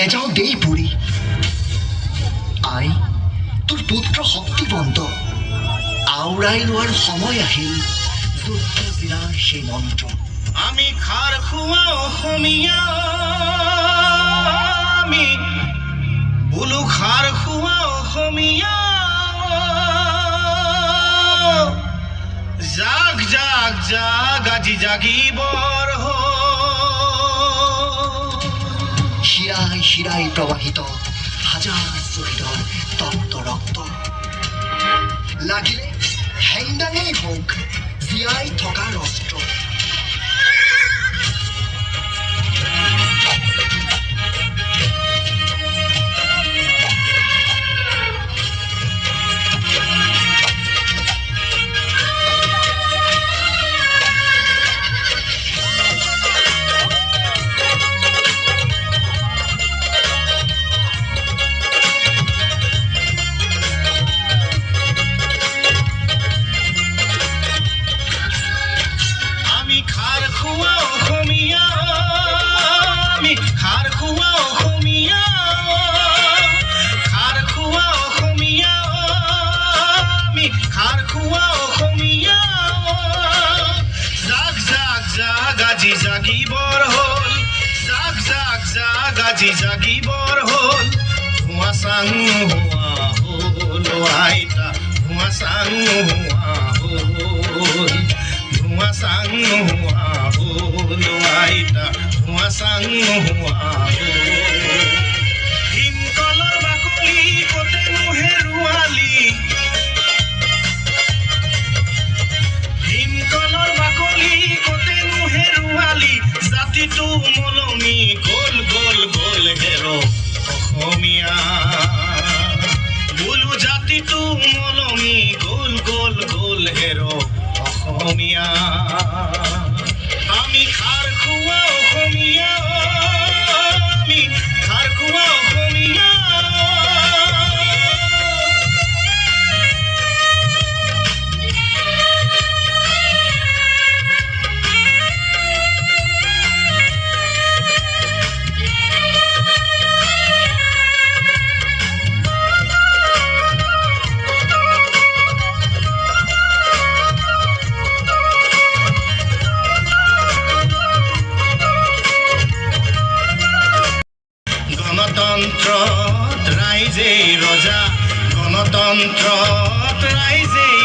নেযাওঁ দেই পুৰী। আই, তোৰ পুত্ৰ শক্তিবন্ত, আওৰাই লোৱাৰ সময় আহিল যুদ্ধ জিৰাৰ সেই মন্ত্ৰ। আমি খাৰ খোৱা অসমীয়া, আমি বোলো খাৰ খোৱা অসমীয়া। জাগ জাগ জাগ আজি জাগিবৰ শিৰাই শিৰাই প্ৰবাহিত হাজাৰ শ্বহীদৰ তপ্ত ৰক্ত। লাগিলে হেংদাঙেই হওক জীয়াই থকাৰ অস্ত্ৰ। খাৰ খোৱা অসমীয়া, আমি খাৰ খোৱা অসমীয়া, খাৰ খোৱা অসমীয়া, আমি খাৰ খোৱা অসমীয়া। জাগ জাগ জাগ আজি জাগিবৰ হ'ল, জাগ জাগ জাগ আজি জাগিবৰ হ'ল। ধোঁৱা চাং নোহোৱা হ'ল আইতা, ধোঁৱা চাং নোহোৱা হ'ল, ধোঁৱা চাং নোহোৱা হ'ল আইতা, ধোঁৱা চাং নোহোৱা হ'ল। ভীমকলৰ বাকলি কতেনো হেৰুৱালি, ভীমকলৰ বাকলি কতেনো হেৰুৱালি। জাতিটো মলমি গ'ল গ'ল গ'ল হেৰ অসমীয়া, বোলো জাতিটো মলমি গ'ল গ'ল গ'ল হেৰ অসমীয়া। আমি খাৰ খোৱা অসমীয়া, আমি খাৰ খোৱা অসমীয়া। গণতন্ত্ৰত ৰাইজেই ৰজা, গণতন্ত্ৰত ৰাইজেই